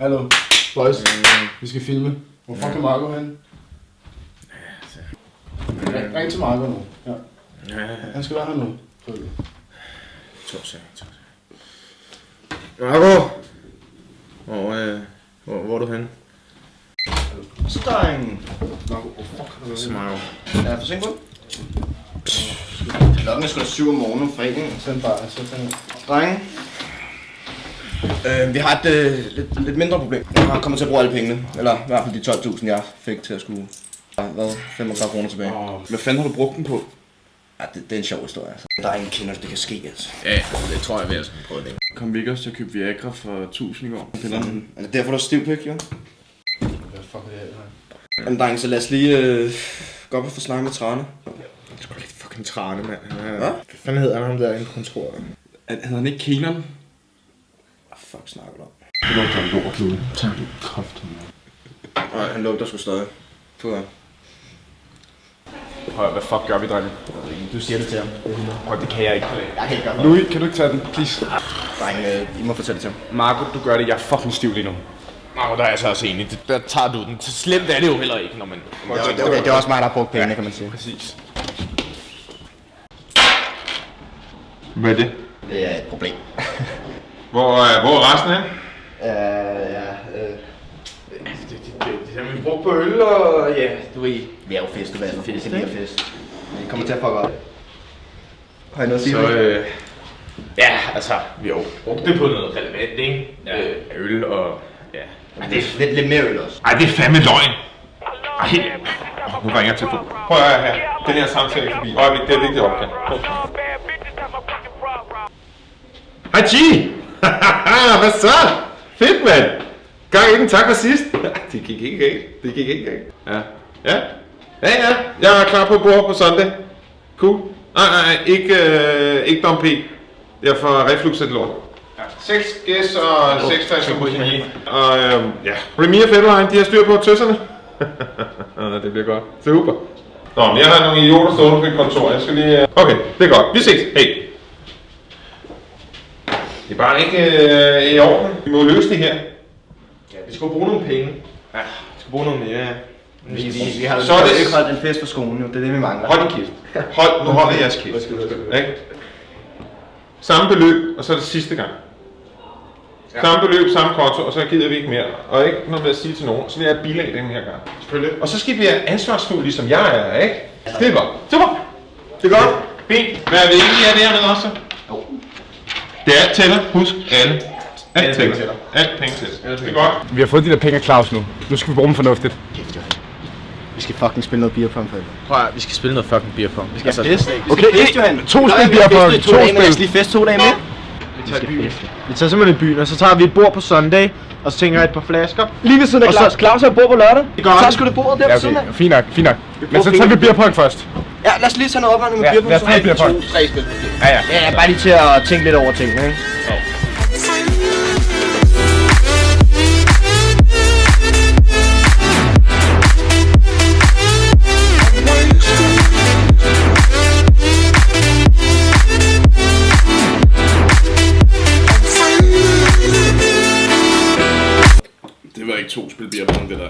Hallo, boys. Vi skal filme. Hvor fuck er Marco henne? Ring til Marco nu. Ja. Han skal være her nu. Marco! Hvor er du henne? Så der er en... Marco, hvor fuck er du henne? Marco. Er jeg for sent på? Klokken er sgu da 7 om morgenen om fredagen. Send bare, så den. Drenge. Vi har et lidt mindre problem. Jeg har kommet til at bruge alle pengene. Eller i hvert fald de 12.000 jeg fik til at skulle... Hvad? 45 kroner tilbage. Hvad fanden har du brugt den på? Ja, det er en sjov historie, altså. Der er ingen kender, det kan ske, altså. Ja, det tror jeg, vi altså kan prøve det. Kom vi ikke også til at købe Viagra for 1000 i går? Er det derfor, der er stiv pik, jo? Hvad fuck er det her? Jamen, drenge, så lad os lige gå op og få snakket med Trane. Det er sgu ikke fucking Trane, mand. Hvad? Hvad fanden hedder han ham der inde på kontoret? Hedder han ikke Kenan? Hvad fuck snakker du om? Det lugter en lort, Klude. Tak. Kraft. Nej, han lugter sgu stadig. På her. Prøv, hvad fuck gør vi, drenge? Du siger det til ham. Prøv, det kan jeg ikke. Jeg kan ikke gøre det. Louis, kan du ikke tage den, please? Drenge, I må fortælle det til ham. Marco, du gør det. Jeg er fucking stiv lige nu. Marco, der er jeg så også enig. Der tager du den. Så slemt er det jo heller ikke, når man... Det er også mig, der har brugt pengene, kan man sige. Præcis. Hvad er det? Det er et problem. Hvor er resten af? Det har vi brugt på øl og ja, du ved. Vi er jo festival. Fest, det bliver fest. Vi kommer til at fuck op. Har I noget at sige? Så ja, altså, vi har jo brugt det på noget relevant, ikke? Ja. Øl og ja. Det er lidt mere øl også. Ej, det er fandme løgn. Ej, nu ringer jeg til telefonen. Prøv at høre her. Den her samtale er forbi. Øjeblik, det er vigtigt opkald. Hej G! Hvad så? Fedt, mand! Gang i den, tak for sidst. Det gik ikke galt. Det gik ikke galt. Ja. Ja. Ja. Jeg er klar på bord på søndag. Cool. Nej, ikke Dom P. Jeg får reflux af det lort. 6 gæs og 6 flasker Boutigny. Og ja, Premier Federline, de har styr på tøsserne. Det bliver godt. Super. Nå, men jeg har nogle idioter stående på et kontor. Jeg skal lige... Okay, det er godt. Vi ses. Hej. Det er bare ikke i orden. Vi må løse det her. Ja, vi skal bruge nogle penge. Ja, vi skal bruge noget mere. Vi har Så er det ikke holdt en fest på skolen, jo. Det er det, vi mangler. Hold din kæft. Nu holder jeres kæft. Ikke? Samme beløb, og så er det sidste gang. Ja. Samme beløb, samme konto, og så gider vi ikke mere. Og ikke noget med at sige til nogen, så vil jeg et bilag den her gang. Selvfølgelig. Og så skal vi være ansvarsfulde, ligesom jeg er, ikke? Det er godt. Super. Det er godt. Fint. Hvad er vi enige af dernede også? Jo. Det er alt tæller. Husk alle. Alt tæller. Alt penge tæller. Det er godt. Vi har fået de der penge af Claus nu. Nu skal vi bruge dem fornuftigt. Vi skal fucking spille noget beerpong for det. Prøv at, vi skal spille noget fucking beerpong. Vi skal fest. Okay, fest, Johan. 2 spil beerpong. 2 spil. spil. Lige fest 2 dage mere. Vi tager simpelthen i byen, og så tager vi et bord på søndag, og så tænker jeg et par flasker. Lige ved siden af Claus. Claus har et bord på lørdag. Så tager sgu det bordet der Ja, på siden af. okay. Fint nok, fint nok. Men så tager vi beerpong først. Ja, lad os lige tage noget opvarmning med beerpong. lad os tage beerpong. 2-3 spil. Ja. Ja, bare lige til at tænke lidt over tingene, ikke? Det var ikke 2 spil beerpong, det der.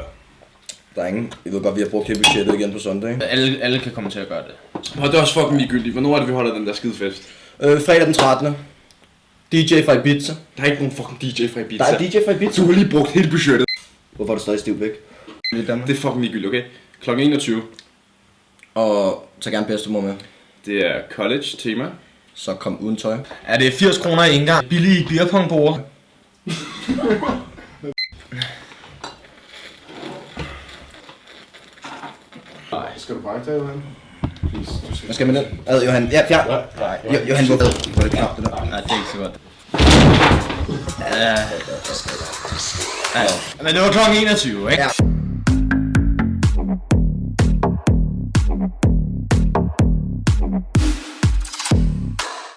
Drenge, jeg ved godt, vi har brugt hele budgettet igen på søndag, ikke? Alle kan komme til at gøre det. Og det er også fucking ligegyldigt. Hvornår er det, vi holder den der skidefest? Fredag den 13. DJ fra Ibiza. Der er ikke nogen fucking DJ fra Ibiza. Der er DJ fra Ibiza. Du har lige brugt hele budgettet. Hvorfor er du stadig stiv væk? Det er fucking ligegyldigt, okay? Klokken 21. Og tag gerne bedstemor med. Det er college tema. Så kom uden tøj. Ja, det er 80 kroner i indgang. Billige beerpongbord. Skal du bare tage, Johan? Hvad skal man den? Johan. Ja, fjern. Johan, hvor er det knap, det der? Nej, det er ikke så godt. Men det var klokken 21, ikke? Ja.